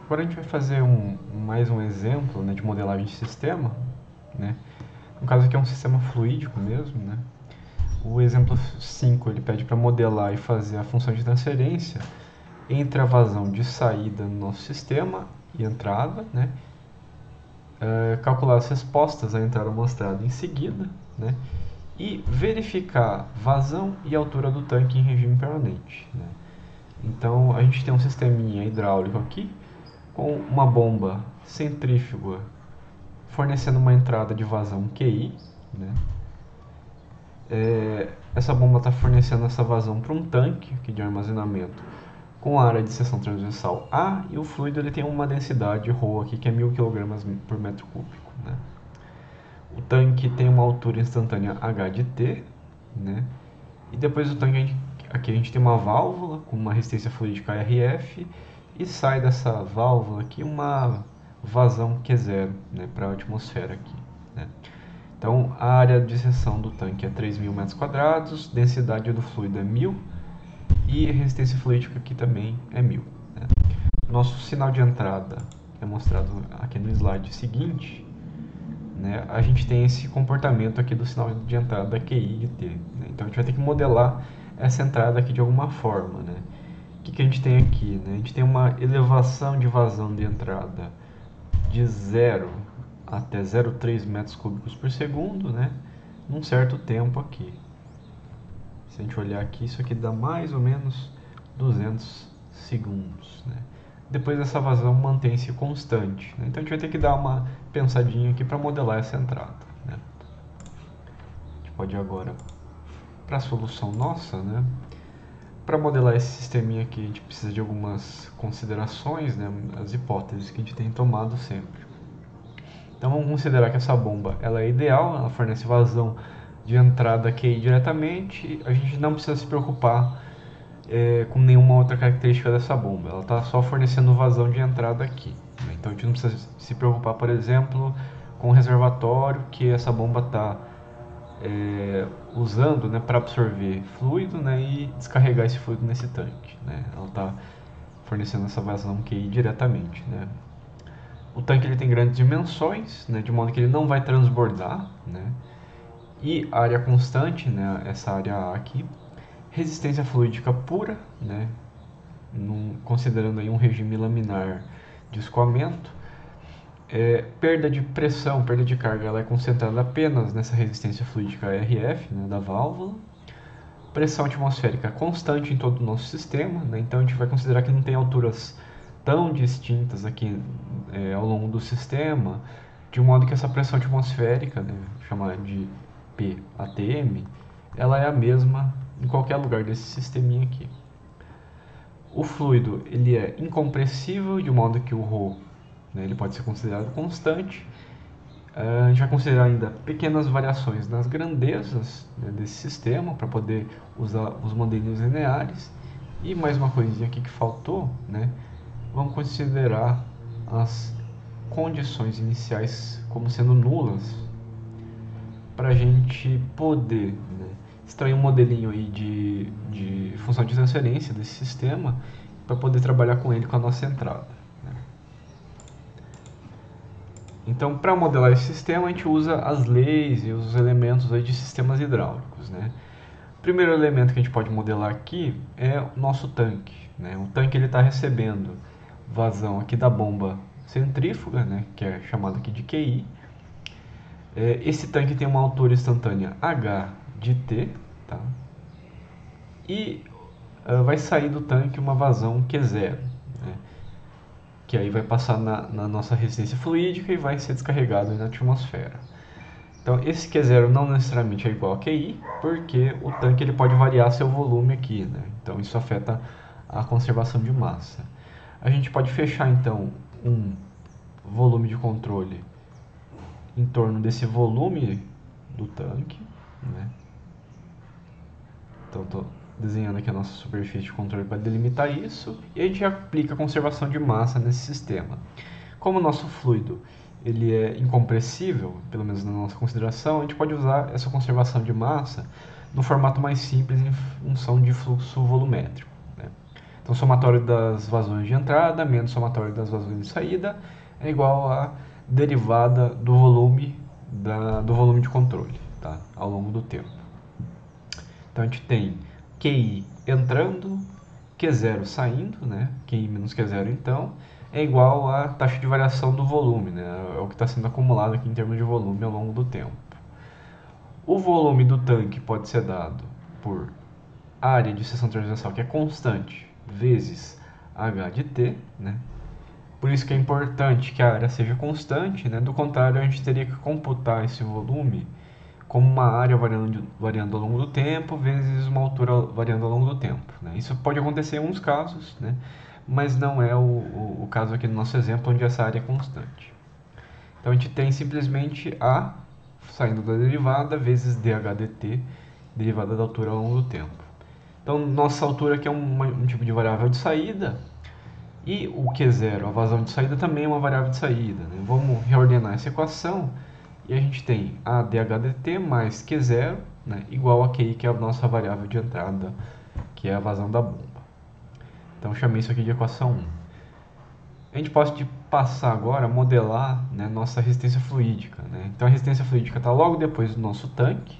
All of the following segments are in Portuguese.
Agora a gente vai fazer mais um exemplo, né, de modelagem de sistema, né? No caso aqui é um sistema fluídico mesmo, né? O exemplo 5 ele pede para modelar e fazer a função de transferência entre a vazão de saída no nosso sistema e entrada, né? Calcular as respostas à entrada mostrada em seguida, né? E verificar vazão e altura do tanque em regime permanente, né? Então a gente tem um sisteminha hidráulico aqui com uma bomba centrífuga fornecendo uma entrada de vazão QI, né? Essa bomba está fornecendo essa vazão para um tanque aqui de armazenamento com área de seção transversal A, e o fluido ele tem uma densidade ρ aqui que é 1000 kg por metro cúbico, né? O tanque tem uma altura instantânea h de t, né? E depois do tanque aqui a gente tem uma válvula com uma resistência fluídica RF, e sai dessa válvula aqui uma vazão Q0, né, para a atmosfera aqui, né? Então a área de seção do tanque é 3.000 metros quadrados, densidade do fluido é 1000 e a resistência fluídica aqui também é 1000, né? Nosso sinal de entrada é mostrado aqui no slide seguinte, né? A gente tem esse comportamento aqui do sinal de entrada QI e T, né? Então a gente vai ter que modelar essa entrada aqui de alguma forma, né? O que a gente tem aqui, né? A gente tem uma elevação de vazão de entrada de 0 até 0,3 metros cúbicos por segundo, né? Num certo tempo aqui. Se a gente olhar aqui, isso aqui dá mais ou menos 200 segundos, né? Depois essa vazão mantém-se constante, né? Então a gente vai ter que dar uma pensadinha aqui para modelar essa entrada, né? A gente pode ir agora para a solução nossa, né? Para modelar esse sisteminha aqui, a gente precisa de algumas considerações, né? As hipóteses que a gente tem tomado sempre. Então vamos considerar que essa bomba ela é ideal, ela fornece vazão de entrada QI diretamente, a gente não precisa se preocupar com nenhuma outra característica dessa bomba, ela está só fornecendo vazão de entrada aqui, né? Então a gente não precisa se preocupar, por exemplo, com o reservatório que essa bomba está usando, né, para absorver fluido, né, e descarregar esse fluido nesse tanque, né? Ela está fornecendo essa vazão QI diretamente, né? O tanque ele tem grandes dimensões, né, de modo que ele não vai transbordar, né? E área constante, né, essa área A aqui, resistência fluídica pura, né, considerando aí um regime laminar de escoamento. Perda de pressão, perda de carga, ela é concentrada apenas nessa resistência fluídica RF, né, da válvula. Pressão atmosférica constante em todo o nosso sistema, né, então a gente vai considerar que não tem alturas tão distintas aqui ao longo do sistema, de modo que essa pressão atmosférica, né, chamada de PATM, ela é a mesma em qualquer lugar desse sisteminha aqui. O fluido ele é incompressível, de modo que o ρ, né, ele pode ser considerado constante. A gente vai considerar ainda pequenas variações nas grandezas, né, desse sistema para poder usar os modelinhos lineares. E mais uma coisinha aqui que faltou, né? Vamos considerar as condições iniciais como sendo nulas para a gente poder, né, extrair um modelinho aí de função de transferência desse sistema para poder trabalhar com ele com a nossa entrada, né? Então, para modelar esse sistema, a gente usa as leis e os elementos aí de sistemas hidráulicos, né? O primeiro elemento que a gente pode modelar aqui é o nosso tanque, né? O tanque ele está recebendo vazão aqui da bomba centrífuga, né, que é chamada aqui de QI. Esse tanque tem uma altura instantânea H de T, tá? E vai sair do tanque uma vazão Q0, né, que aí vai passar na nossa resistência fluídica e vai ser descarregado na atmosfera. Então esse Q0 não necessariamente é igual a QI, porque o tanque ele pode variar seu volume aqui, né? Então isso afeta a conservação de massa. A gente pode fechar então um volume de controle em torno desse volume do tanque, né? Então estou desenhando aqui a nossa superfície de controle para delimitar isso, e a gente aplica a conservação de massa nesse sistema. Como o nosso fluido ele é incompressível, pelo menos na nossa consideração, a gente pode usar essa conservação de massa no formato mais simples em função de fluxo volumétrico, né? Então, somatório das vazões de entrada menos somatório das vazões de saída é igual a derivada do volume de controle, tá? Ao longo do tempo. Então, a gente tem QI entrando, Q0 saindo, né? QI menos Q0, então, é igual à taxa de variação do volume, né? É o que está sendo acumulado aqui em termos de volume ao longo do tempo. O volume do tanque pode ser dado por área de seção transversal, que é constante, vezes H de T, né? Por isso que é importante que a área seja constante, né? Do contrário, a gente teria que computar esse volume como uma área variando ao longo do tempo, vezes uma altura variando ao longo do tempo, né? Isso pode acontecer em alguns casos, né? Mas não é o caso aqui no nosso exemplo, onde essa área é constante. Então, a gente tem simplesmente A saindo da derivada vezes dH dt, derivada da altura ao longo do tempo. Então, nossa altura aqui é um tipo de variável de saída, e o Q0, a vazão de saída, também é uma variável de saída, né? Vamos reordenar essa equação e a gente tem a dH dt mais Q0, né, igual a QI, que é a nossa variável de entrada, que é a vazão da bomba. Então, eu chamei isso aqui de equação 1. A gente pode passar agora a modelar, né, nossa resistência fluídica, né? Então, a resistência fluídica está logo depois do nosso tanque,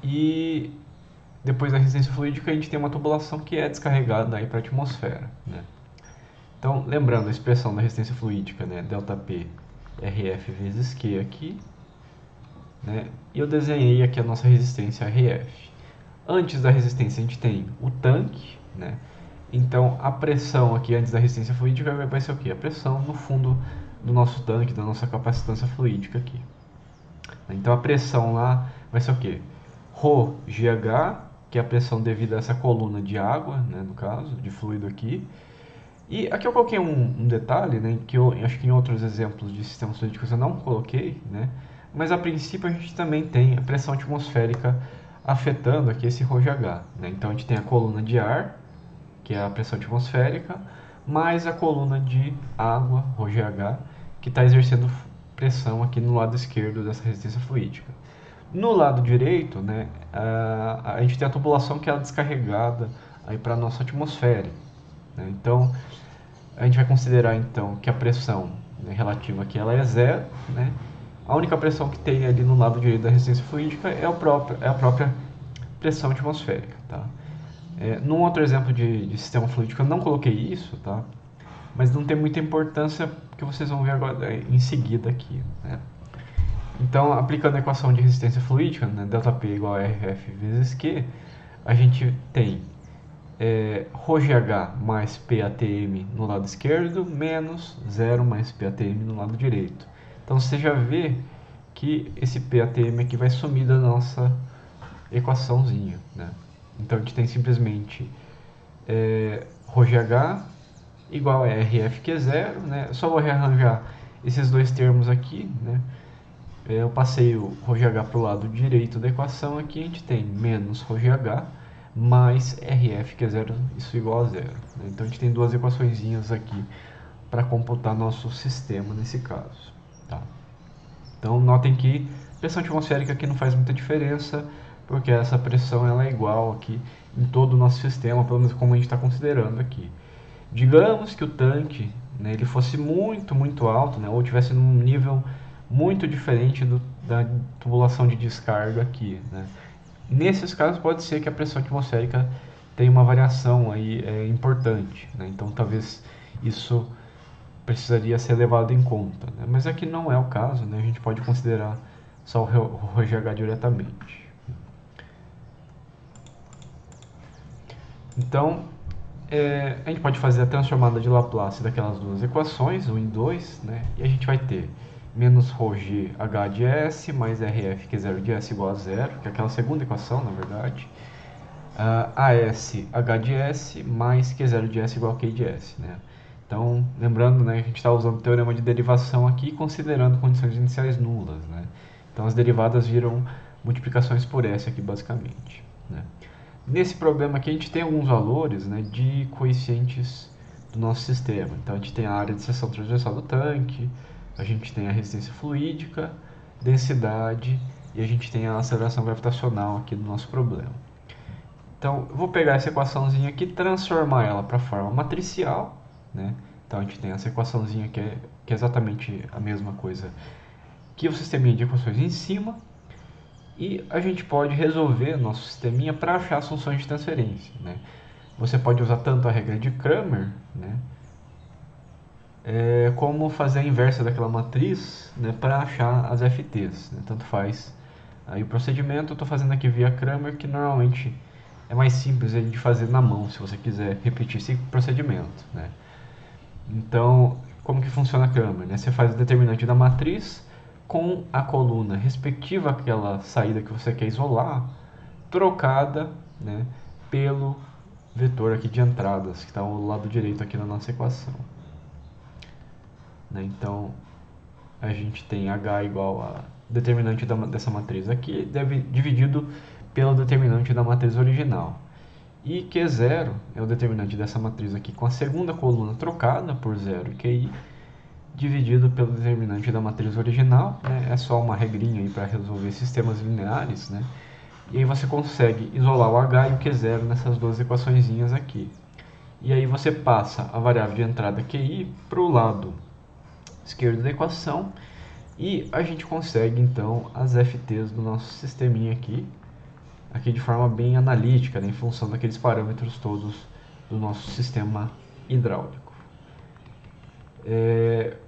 e depois da resistência fluídica a gente tem uma tubulação que é descarregada para a atmosfera, né? Então, lembrando a expressão da resistência fluídica, né, ΔP RF vezes Q aqui, né? E eu desenhei aqui a nossa resistência RF. Antes da resistência a gente tem o tanque, né? Então, a pressão aqui antes da resistência fluídica vai ser o quê? A pressão no fundo do nosso tanque, da nossa capacitância fluídica aqui. Então, a pressão lá vai ser o quê? ρGH, que é a pressão devida a essa coluna de água, né, no caso, de fluido aqui. E aqui eu coloquei um detalhe, né, que eu acho que em outros exemplos de sistemas fluídicos eu não coloquei, né? Mas a princípio a gente também tem a pressão atmosférica afetando aqui esse ρGH, né? Então, a gente tem a coluna de ar, que é a pressão atmosférica, mais a coluna de água, ρGH, que está exercendo pressão aqui no lado esquerdo dessa resistência fluídica. No lado direito, né, a gente tem a tubulação que é descarregada para a nossa atmosfera, né? Então, a gente vai considerar então que a pressão, né, relativa aqui ela é zero, né? A única pressão que tem ali no lado direito da resistência fluídica é a própria pressão atmosférica, tá? Num outro exemplo de sistema fluídico eu não coloquei isso, tá? Mas não tem muita importância, que vocês vão ver agora em seguida aqui, né? Então, aplicando a equação de resistência fluídica, né, ΔP igual a RF vezes Q, a gente tem ρGH mais PATM no lado esquerdo, menos 0 mais PATM no lado direito. Então, você já vê que esse PATM aqui vai sumir da nossa equaçãozinha, né? Então, a gente tem simplesmente ρGH igual a RFQ0, né? Eu só vou rearranjar esses dois termos aqui, né? Eu passei o ρGH para o lado direito da equação aqui, a gente tem menos ρGH mais RFQ0, isso igual a zero, né? Então, a gente tem duas equaçõezinhas aqui para computar nosso sistema nesse caso, tá? Então, notem que pressão atmosférica aqui não faz muita diferença, porque essa pressão ela é igual aqui em todo o nosso sistema, pelo menos como a gente está considerando aqui. Digamos que o tanque, né, ele fosse muito, muito alto, né, ou tivesse num nível muito diferente da tubulação de descarga aqui, né? Nesses casos pode ser que a pressão atmosférica tenha uma variação aí, importante, né? Então talvez isso precisaria ser levado em conta, né? Mas aqui não é o caso, né? A gente pode considerar só o ρGH diretamente. Então, a gente pode fazer a transformada de Laplace daquelas duas equações, 1 em 2, né? E a gente vai ter menos ρGH de S mais RFQ0 de S igual a zero, que é aquela segunda equação, na verdade. AS H de S mais Q0 de S igual a Q de S, né? Então, lembrando, né, a gente está usando o teorema de derivação aqui, considerando condições iniciais nulas, né? Então, as derivadas viram multiplicações por S aqui, basicamente, né? Nesse problema aqui, a gente tem alguns valores, né, de coeficientes do nosso sistema. Então, a gente tem a área de seção transversal do tanque, a gente tem a resistência fluídica, densidade, e a gente tem a aceleração gravitacional aqui do nosso problema. Então, eu vou pegar essa equaçãozinha aqui e transformar ela para a forma matricial, né? Então, a gente tem essa equaçãozinha que é exatamente a mesma coisa que o sisteminha de equações em cima. E a gente pode resolver nosso sisteminha para achar as funções de transferência, né? Você pode usar tanto a regra de Cramer, né? Como fazer a inversa daquela matriz, né, para achar as FTs, né? Tanto faz. Aí o procedimento eu estou fazendo aqui via Cramer, que normalmente é mais simples de fazer na mão, se você quiser repetir esse procedimento, né? Então, como que funciona a Cramer, né? Você faz o determinante da matriz com a coluna respectiva àquela saída que você quer isolar, trocada, né, pelo vetor aqui de entradas, que está ao lado direito aqui na nossa equação. Né? Então, a gente tem H igual a determinante dessa matriz aqui, dividido pelo determinante da matriz original. E Q0 é o determinante dessa matriz aqui com a segunda coluna trocada por 0 e QI, dividido pelo determinante da matriz original. Né? É só uma regrinha aí para resolver sistemas lineares, né? E aí você consegue isolar o H e o Q0 nessas duas equaçõezinhas aqui. E aí você passa a variável de entrada QI para o lado esquerdo da equação e a gente consegue então as FTs do nosso sisteminha aqui de forma bem analítica, né, em função daqueles parâmetros todos do nosso sistema hidráulico.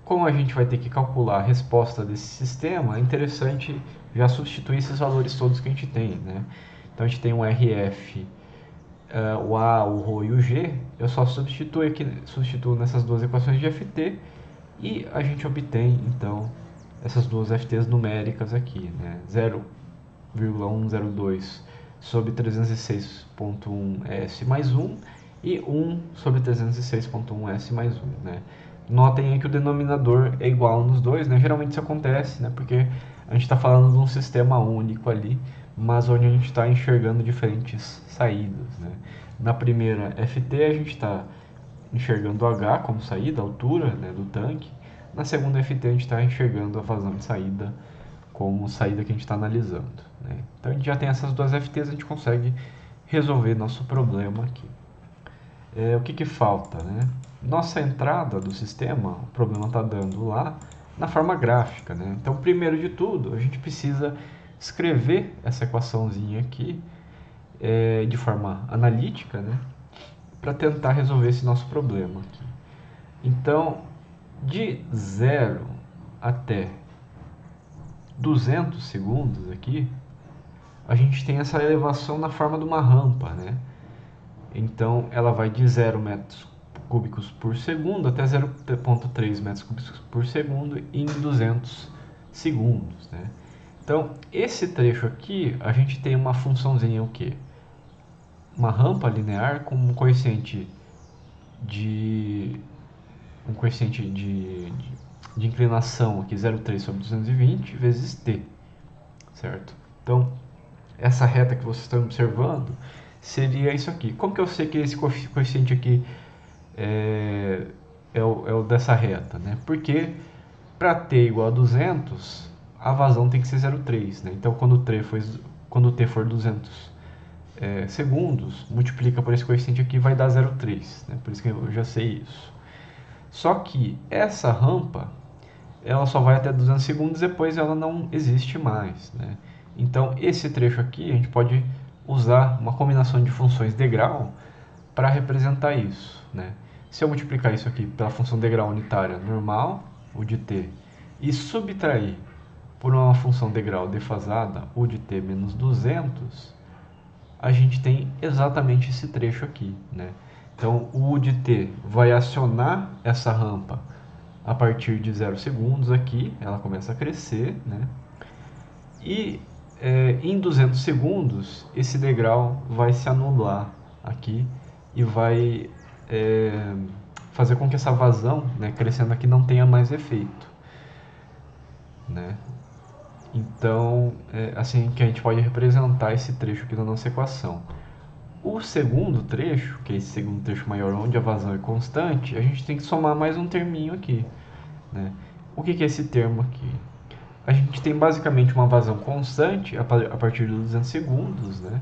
Como a gente vai ter que calcular a resposta desse sistema, é interessante já substituir esses valores todos que a gente tem, né? Então a gente tem um RF, o A, o ρ e o G, eu só substituo nessas duas equações de FT e a gente obtém então essas duas FTs numéricas aqui, né? 0,102 sobre 306.1 S mais 1 e 1 sobre 306.1 S mais 1, né? Notem aí que o denominador é igual nos dois, né? Geralmente isso acontece, né? Porque a gente está falando de um sistema único ali, mas onde a gente está enxergando diferentes saídas, né? Na primeira FT a gente está enxergando H como saída, a altura, né, do tanque. Na segunda FT a gente está enxergando a vazão de saída como saída que a gente está analisando, né? Então a gente já tem essas duas FTs, a gente consegue resolver nosso problema aqui. O que falta, né? Nossa entrada do sistema, o problema está dando lá na forma gráfica, né? Então, primeiro de tudo, a gente precisa escrever essa equaçãozinha aqui de forma analítica, né? Para tentar resolver esse nosso problema aqui. Então, de 0 até 200 segundos aqui, a gente tem essa elevação na forma de uma rampa, né? Então, ela vai de 0 metros cúbicos por segundo até 0,3 metros cúbicos por segundo em 200 segundos, né? Então, esse trecho aqui, a gente tem uma funçãozinha o quê? Uma rampa linear com um coeficiente de inclinação aqui 0,3 sobre 220 vezes t, certo? Então, essa reta que vocês estão observando seria isso aqui. Como que eu sei que esse coeficiente aqui é o dessa reta, né? Porque para t igual a 200, a vazão tem que ser 0,3, né? Então, quando t for 200 segundos, multiplica por esse coeficiente aqui, vai dar 0,3, né? Por isso que eu já sei isso. Só que essa rampa, ela só vai até 200 segundos, depois ela não existe mais, né? Então, esse trecho aqui, a gente pode usar uma combinação de funções degrau para representar isso, né? Se eu multiplicar isso aqui pela função degrau unitária normal, u de t, e subtrair por uma função degrau defasada, u de t menos 200, a gente tem exatamente esse trecho aqui, né? Então, o u de t vai acionar essa rampa a partir de 0 segundos aqui, ela começa a crescer, né? E em 200 segundos, esse degrau vai se anular aqui e vai fazer com que essa vazão, né, crescendo aqui, não tenha mais efeito, né? Então, assim que a gente pode representar esse trecho aqui da nossa equação. O segundo trecho, que é esse segundo trecho maior, onde a vazão é constante, a gente tem que somar mais um terminho aqui, né? O que é esse termo aqui? A gente tem basicamente uma vazão constante a partir de 200 segundos, né?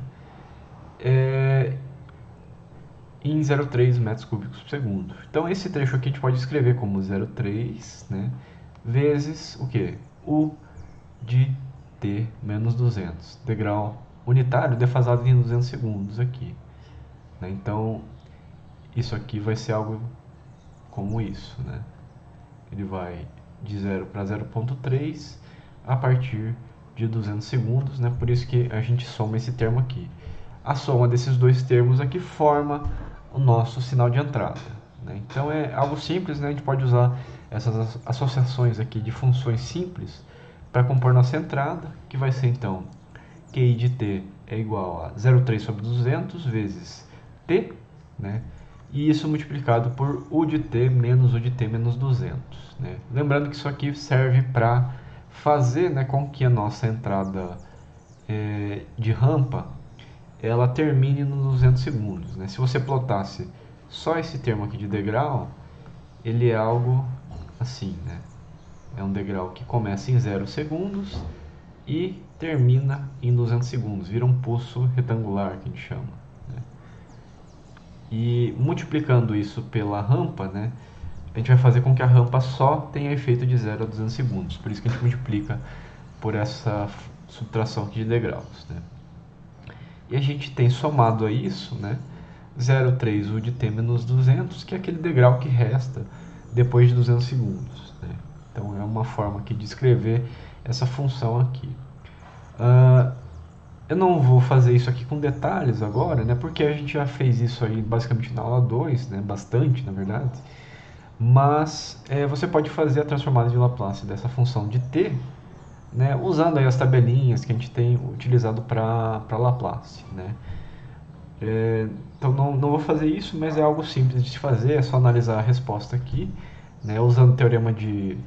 em 0,3 metros cúbicos por segundo. Então esse trecho aqui a gente pode escrever como 0,3, né, vezes o que? U de t menos 200, degrau unitário defasado em 200 segundos aqui, né? Então isso aqui vai ser algo como isso, né? Ele vai de 0 para 0,3 a partir de 200 segundos, né? Por isso que a gente soma esse termo aqui. A soma desses dois termos aqui forma o nosso sinal de entrada, né? Então é algo simples, né? A gente pode usar essas associações aqui de funções simples para compor nossa entrada, que vai ser então QI de t é igual a 0,3 sobre 200 vezes t, né? E isso multiplicado por U de t menos U de t menos 200, né? Lembrando que isso aqui serve para fazer, né, com que a nossa entrada de rampa ela termine nos 200 segundos, né? Se você plotasse só esse termo aqui de degrau, ele é algo assim, né? É um degrau que começa em 0 segundos e termina em 200 segundos, vira um pulso retangular que a gente chama, né? E multiplicando isso pela rampa, né, a gente vai fazer com que a rampa só tenha efeito de 0 a 200 segundos. Por isso que a gente multiplica por essa subtração aqui de degraus, né? E a gente tem somado a isso, né, 0,3 U de t menos 200, que é aquele degrau que resta depois de 200 segundos, né? Então é uma forma aqui de escrever essa função aqui. Eu não vou fazer isso aqui com detalhes agora, né, porque a gente já fez isso aí basicamente na aula 2, né, bastante na verdade. Mas você pode fazer a transformada de Laplace dessa função de t, né, usando aí as tabelinhas que a gente tem utilizado para Laplace, né? Então não vou fazer isso, mas é algo simples de se fazer, é só analisar a resposta aqui, né, usando o teorema de...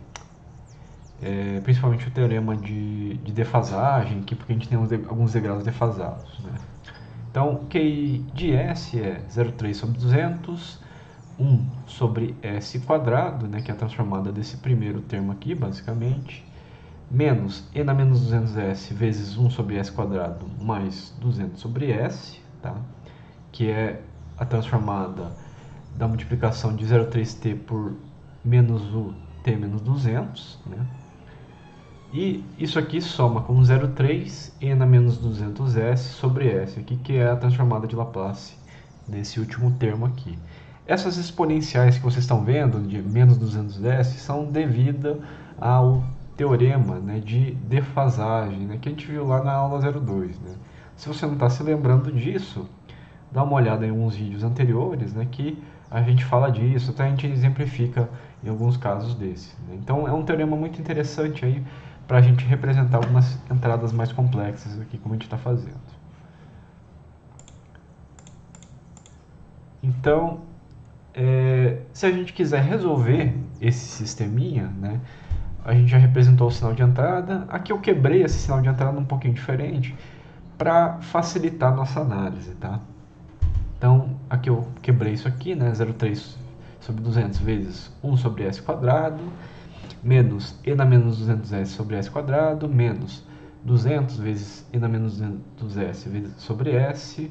principalmente o teorema de defasagem, aqui, porque a gente tem alguns degraus defasados, né? Então, QI de S é 0,3 sobre 200, 1 sobre S quadrado, né, que é a transformada desse primeiro termo aqui, basicamente, menos e na menos 200S vezes 1 sobre S quadrado mais 200 sobre S, tá? Que é a transformada da multiplicação de 0,3t por menos u t menos 200, né? E isso aqui soma com 0,3 e na menos 200s sobre s, aqui, que é a transformada de Laplace desse último termo aqui. Essas exponenciais que vocês estão vendo, de menos 200s, são devidas ao teorema, né, de defasagem, né, que a gente viu lá na aula 02. Né? Se você não está se lembrando disso, dá uma olhada em alguns vídeos anteriores, né, que a gente fala disso, até a gente exemplifica em alguns casos desses. Né? Então é um teorema muito interessante aí para a gente representar algumas entradas mais complexas aqui, como a gente está fazendo. Então, se a gente quiser resolver esse sisteminha, né, a gente já representou o sinal de entrada. Aqui eu quebrei esse sinal de entrada um pouquinho diferente para facilitar a nossa análise, tá? Então, aqui eu quebrei isso aqui, né, 0,3 sobre 200 vezes 1 sobre s quadrado, menos e na menos 200s sobre s quadrado, menos 200 vezes e na menos 200s vezes sobre s,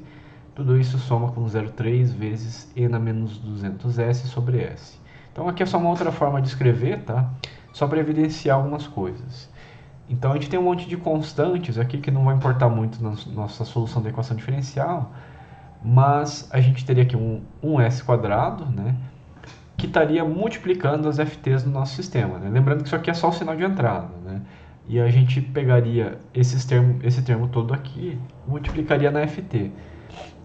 tudo isso soma com 0,3 vezes e na menos 200s sobre s. Então aqui é só uma outra forma de escrever, tá? Só para evidenciar algumas coisas. Então a gente tem um monte de constantes aqui que não vai importar muito na nossa solução da equação diferencial, mas a gente teria aqui um s quadrado, né, que estaria multiplicando as FTs no nosso sistema, né? Lembrando que isso aqui é só o sinal de entrada, né? E a gente pegaria esse termo todo aqui, multiplicaria na FT.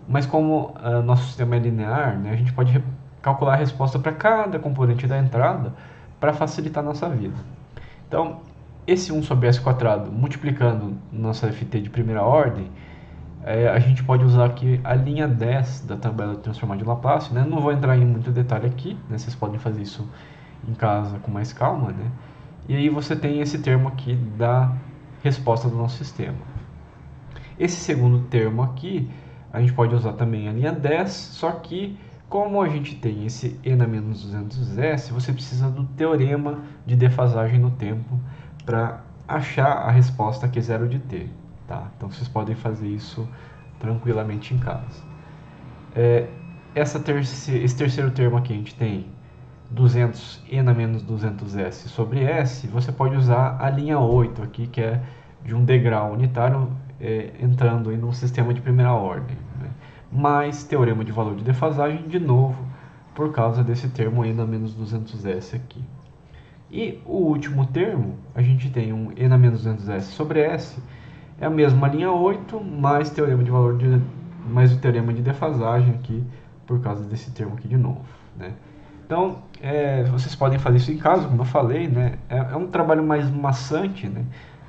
Mas como nosso sistema é linear, né, a gente pode calcular a resposta para cada componente da entrada para facilitar a nossa vida. Então, esse 1 sobre s quadrado multiplicando nossa FT de primeira ordem, a gente pode usar aqui a linha 10 da tabela de transformada de Laplace, né? Não vou entrar em muito detalhe aqui, né? Vocês podem fazer isso em casa com mais calma, né? E aí você tem esse termo aqui da resposta do nosso sistema. Esse segundo termo aqui, a gente pode usar também a linha 10, só que como a gente tem esse e na menos 200s, você precisa do teorema de defasagem no tempo para achar a resposta que é 0 de t. Tá? Então vocês podem fazer isso tranquilamente em casa. Esse terceiro termo aqui a gente tem 200 e na menos 200s sobre S, você pode usar a linha 8 aqui, que é de um degrau unitário entrando aí no sistema de primeira ordem, né? Mais teorema de valor de defasagem, de novo, por causa desse termo e na menos 200s aqui. E o último termo, a gente tem um e na menos 200s sobre S, é a mesma linha 8, mais teorema de valor mais o teorema de defasagem aqui, por causa desse termo aqui de novo, né? Então, vocês podem fazer isso em casa, como eu falei, né? É um trabalho mais maçante, né?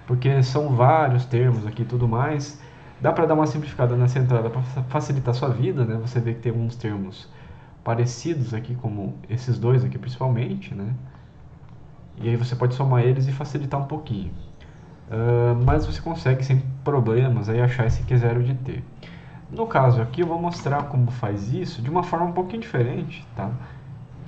Porque são vários termos aqui e tudo mais. Dá para dar uma simplificada nessa entrada para facilitar a sua vida, né? Você vê que tem alguns termos parecidos aqui, como esses dois aqui principalmente, né? E aí você pode somar eles e facilitar um pouquinho. Mas você consegue sem problemas aí achar esse Q0 de T. No caso aqui eu vou mostrar como faz isso de uma forma um pouquinho diferente, tá?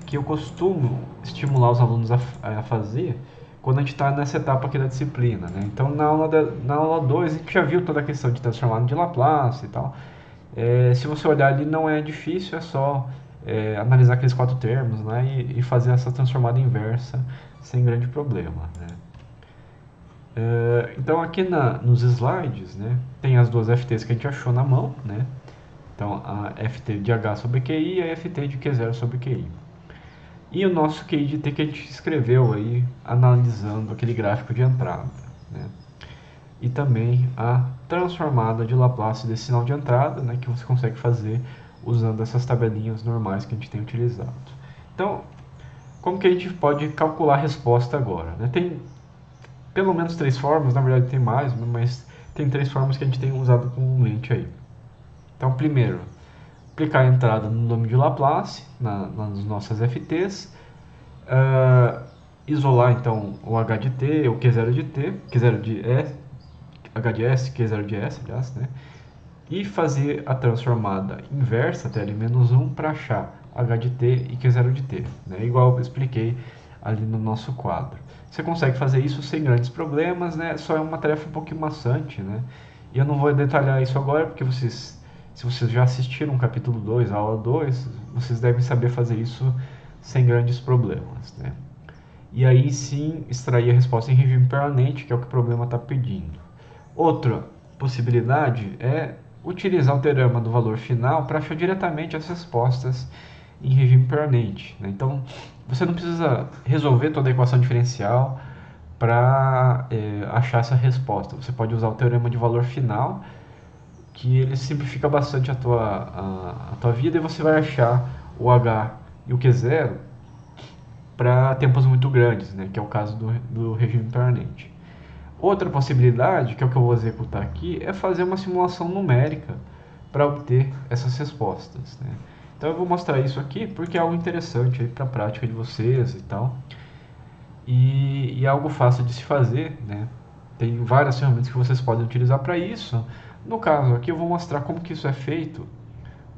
Que eu costumo estimular os alunos a fazer quando a gente está nessa etapa aqui da disciplina, né? Então na aula 2 a gente já viu toda a questão de transformada de Laplace e tal. Se você olhar ali não é difícil, é só analisar aqueles 4 termos, né? E fazer essa transformada inversa sem grande problema, né? Então aqui nos slides, né, tem as duas FTs que a gente achou na mão, né? Então a FT de H sobre QI e a FT de Q0 sobre QI. E o nosso QI de T que a gente escreveu aí, analisando aquele gráfico de entrada, né? E também a transformada de Laplace desse sinal de entrada, né, que você consegue fazer usando essas tabelinhas normais que a gente tem utilizado. Então, como que a gente pode calcular a resposta agora, né? Tem pelo menos 3 formas, na verdade tem mais, mas tem 3 formas que a gente tem usado comumente aí. Então, primeiro, aplicar a entrada no nome de Laplace, nas nossas FTs, isolar então o H de T, o Q0 de T, Q0 de S, H de S, Q0 de S, aliás, né? E fazer a transformada inversa, até L-1, para achar H de T e Q0 de T, né? Igual eu expliquei ali no nosso quadro. Você consegue fazer isso sem grandes problemas, né? Só é uma tarefa um pouquinho maçante, né? E eu não vou detalhar isso agora, porque se vocês já assistiram o capítulo 2, a aula 2, vocês devem saber fazer isso sem grandes problemas, né? E aí sim extrair a resposta em regime permanente, que é o que o problema está pedindo. Outra possibilidade é utilizar o teorema do valor final para achar diretamente as respostas em regime permanente, né? Então, você não precisa resolver toda a equação diferencial para achar essa resposta. Você pode usar o teorema de valor final, que ele simplifica bastante a tua vida, e você vai achar o H e o Q0 para tempos muito grandes, né? Que é o caso do regime permanente. Outra possibilidade, que é o que eu vou executar aqui, é fazer uma simulação numérica para obter essas respostas, né? Então eu vou mostrar isso aqui porque é algo interessante para a prática de vocês e tal. E é algo fácil de se fazer, né? Tem várias ferramentas que vocês podem utilizar para isso. No caso aqui eu vou mostrar como que isso é feito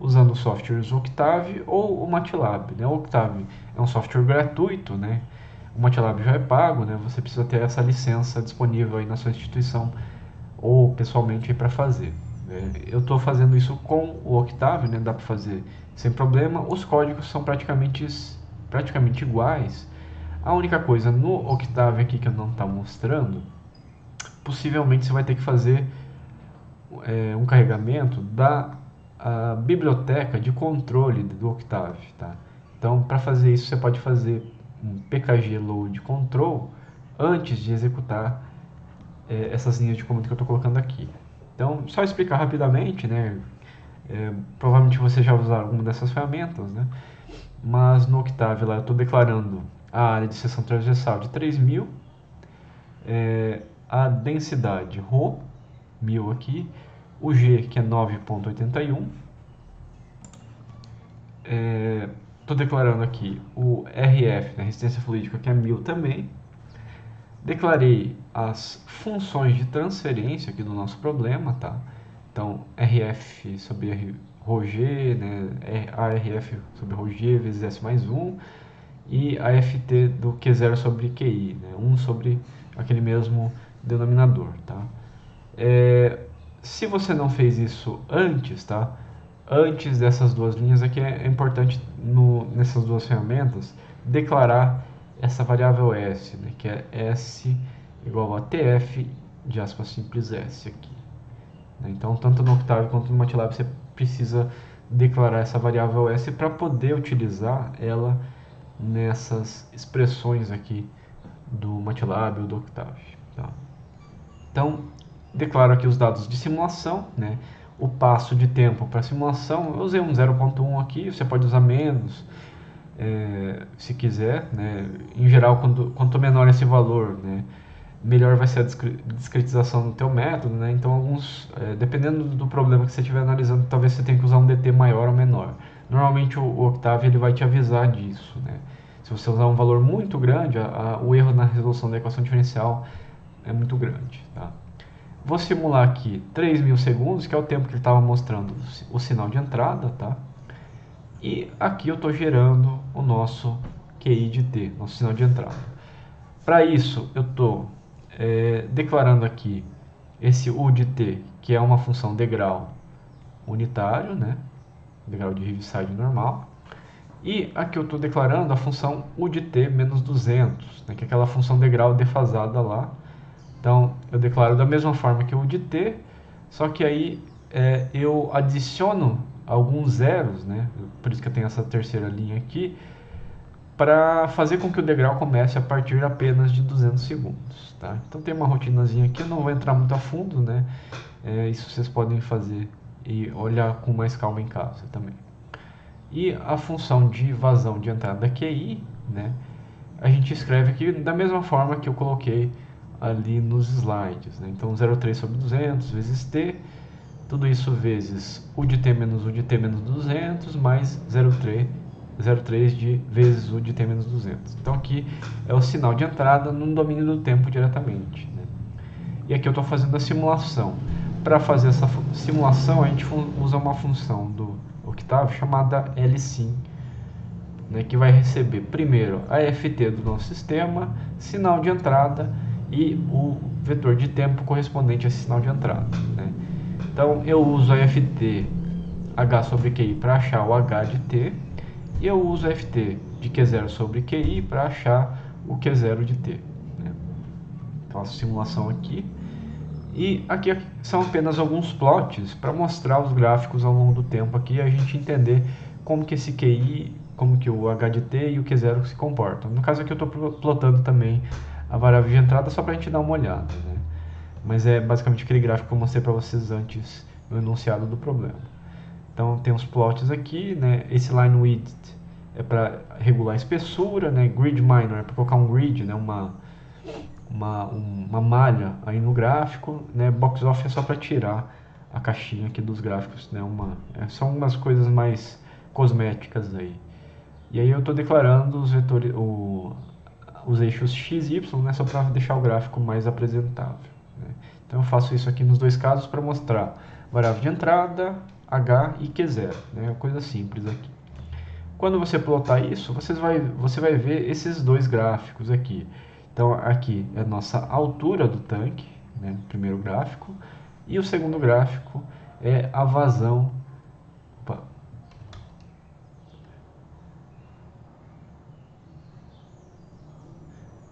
usando softwares Octave ou o MATLAB, né? O Octave é um software gratuito, né? O MATLAB já é pago, né? Você precisa ter essa licença disponível aí na sua instituição ou pessoalmente para fazer. Eu estou fazendo isso com o Octave, né? Dá para fazer sem problema. Os códigos são praticamente iguais. A única coisa no Octave aqui que eu não está mostrando, possivelmente você vai ter que fazer um carregamento da biblioteca de controle do Octave, tá? Então, para fazer isso, você pode fazer um pkg load control antes de executar essas linhas de comando que eu estou colocando aqui. Então, só explicar rapidamente, né? Provavelmente você já usou alguma dessas ferramentas, né? Mas no Octave lá eu estou declarando a área de seção transversal de 3000, a densidade ρ, 1000 aqui, o G que é 9,81, estou declarando aqui o RF, né, resistência fluídica, que é 1000 também. Declarei as funções de transferência aqui do nosso problema, tá? Então, RF sobre ρg, né? ARF sobre ρg vezes S mais 1, e a FT do Q0 sobre QI, né? 1 sobre aquele mesmo denominador, tá? se você não fez isso antes, tá? Antes dessas duas linhas aqui é importante nessas duas ferramentas declarar essa variável s, né, que é s igual a tf de aspas simples s aqui. Então, tanto no Octave quanto no MATLAB você precisa declarar essa variável s para poder utilizar ela nessas expressões aqui do MATLAB ou do Octave. Tá? Então, declaro aqui os dados de simulação, né? O passo de tempo para simulação, eu usei um 0.1 aqui, você pode usar menos, se quiser, né? Em geral, quanto menor esse valor, né? Melhor vai ser a discretização do teu método, né? Então, dependendo do problema que você estiver analisando, talvez você tenha que usar um DT maior ou menor. Normalmente o Octave ele vai te avisar disso, né? Se você usar um valor muito grande, o erro na resolução da equação diferencial é muito grande, tá? Vou simular aqui 3.000 segundos, que é o tempo que ele estava mostrando o sinal de entrada, tá? E aqui eu estou gerando o nosso QI de t, nosso sinal de entrada. Para isso, eu estou declarando aqui esse U de t, que é uma função degrau unitário, né? Degrau de Heaviside normal. E aqui eu estou declarando a função U de t menos 200, né? Que é aquela função degrau defasada lá. Então, eu declaro da mesma forma que o de t, só que aí eu adiciono alguns zeros, né? Por isso que eu tenho essa terceira linha aqui, para fazer com que o degrau comece a partir apenas de 200 segundos. Tá? Então, tem uma rotinazinha aqui, eu não vou entrar muito a fundo, né? Isso vocês podem fazer e olhar com mais calma em casa também. E a função de vazão de entrada QI, né? A gente escreve aqui da mesma forma que eu coloquei ali nos slides, né? Então 0,3 sobre 200 vezes t, tudo isso vezes u de t menos 200 mais 0,3 vezes u de t menos 200. Então aqui é o sinal de entrada no domínio do tempo diretamente, né? E aqui eu estou fazendo a simulação. Para fazer essa simulação a gente usa uma função do Octave chamada lsim, né, que vai receber primeiro a ft do nosso sistema, sinal de entrada e o vetor de tempo correspondente a esse sinal de entrada, né? Então eu uso a ft h sobre qi para achar o h de t e eu uso a ft de q0 sobre qi para achar o q0 de t, né? Faço simulação aqui e aqui são apenas alguns plots para mostrar os gráficos ao longo do tempo aqui e a gente entender como que esse QI, como que o H de t e o Q0 se comportam. No caso aqui eu estou plotando também a variável de entrada só para a gente dar uma olhada, né? Mas é basicamente aquele gráfico que eu mostrei para vocês antes no enunciado do problema. Então tem os plots aqui, né? Esse line width é para regular a espessura, né? Grid minor é para colocar um grid, né? Uma malha aí no gráfico, né? Box off é só para tirar a caixinha aqui dos gráficos, né? São umas coisas mais cosméticas aí. E aí eu estou declarando os vetores, os eixos x e y, né? Só para deixar o gráfico mais apresentável, né? Então eu faço isso aqui nos dois casos para mostrar variável de entrada, h e q0, né? Coisa simples aqui. Quando você plotar isso, você vai ver esses dois gráficos aqui. Então aqui é a nossa altura do tanque, né, primeiro gráfico, e o segundo gráfico é a vazão. Opa.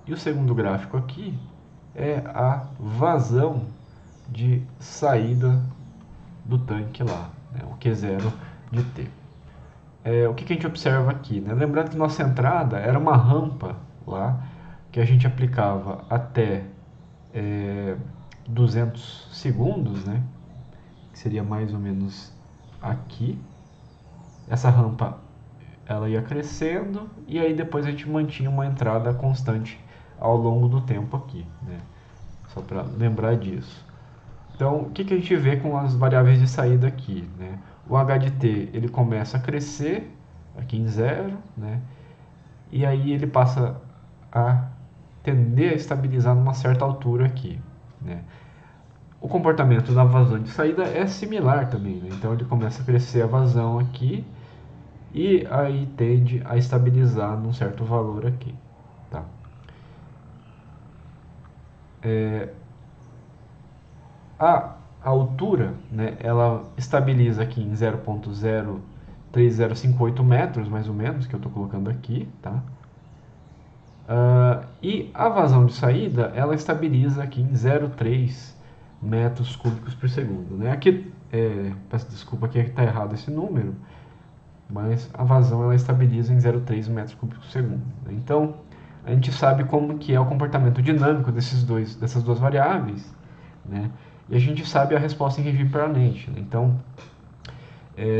E o segundo gráfico aqui é a vazão de saída do tanque lá, né, o Q0 de T. O que a gente observa aqui, né? Lembrando que nossa entrada era uma rampa lá, que a gente aplicava até 200 segundos, né? Que seria mais ou menos aqui. Essa rampa ela ia crescendo e aí depois a gente mantinha uma entrada constante ao longo do tempo aqui, né? Só para lembrar disso. Então, o que a gente vê com as variáveis de saída aqui, né? O h de t ele começa a crescer aqui em 0, né? E aí ele passa a tender a estabilizar numa certa altura aqui, né? O comportamento da vazão de saída é similar também, né? Então ele começa a crescer a vazão aqui e aí tende a estabilizar num certo valor aqui, tá? A a altura, né, ela estabiliza aqui em 0,03058 metros, mais ou menos, que eu estou colocando aqui, tá? E a vazão de saída, ela estabiliza aqui em 0,3 metros cúbicos por segundo, né? Aqui, peço desculpa, aqui está errado esse número, mas a vazão ela estabiliza em 0,3 metros cúbicos por segundo, né? Então, a gente sabe como que é o comportamento dinâmico dessas duas variáveis, né? E a gente sabe a resposta em regime permanente, né? Então,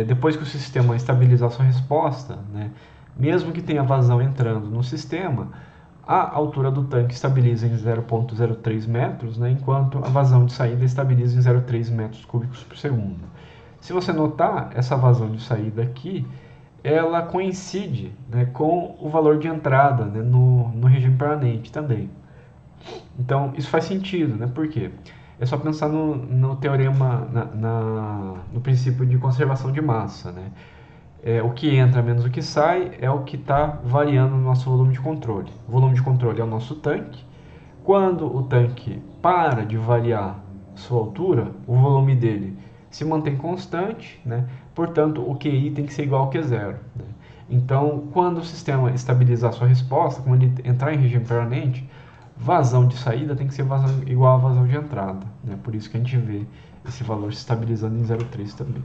depois que o sistema estabilizar a sua resposta, né, mesmo que tenha vazão entrando no sistema, a altura do tanque estabiliza em 0,03 metros, né, enquanto a vazão de saída estabiliza em 0,3 metros cúbicos por segundo. Se você notar, essa vazão de saída aqui, ela coincide, né, com o valor de entrada, né, no regime permanente também. Então, isso faz sentido, né? Por quê? É só pensar no teorema, no princípio de conservação de massa, né? O que entra menos o que sai é o que está variando no nosso volume de controle. O volume de controle é o nosso tanque. Quando o tanque para de variar sua altura, o volume dele se mantém constante, né? Portanto, o QI tem que ser igual ao Q0, né? Então, quando o sistema estabilizar sua resposta, quando ele entrar em regime permanente, vazão de saída tem que ser vazão igual a vazão de entrada, né? Por isso que a gente vê esse valor se estabilizando em 0,3 também.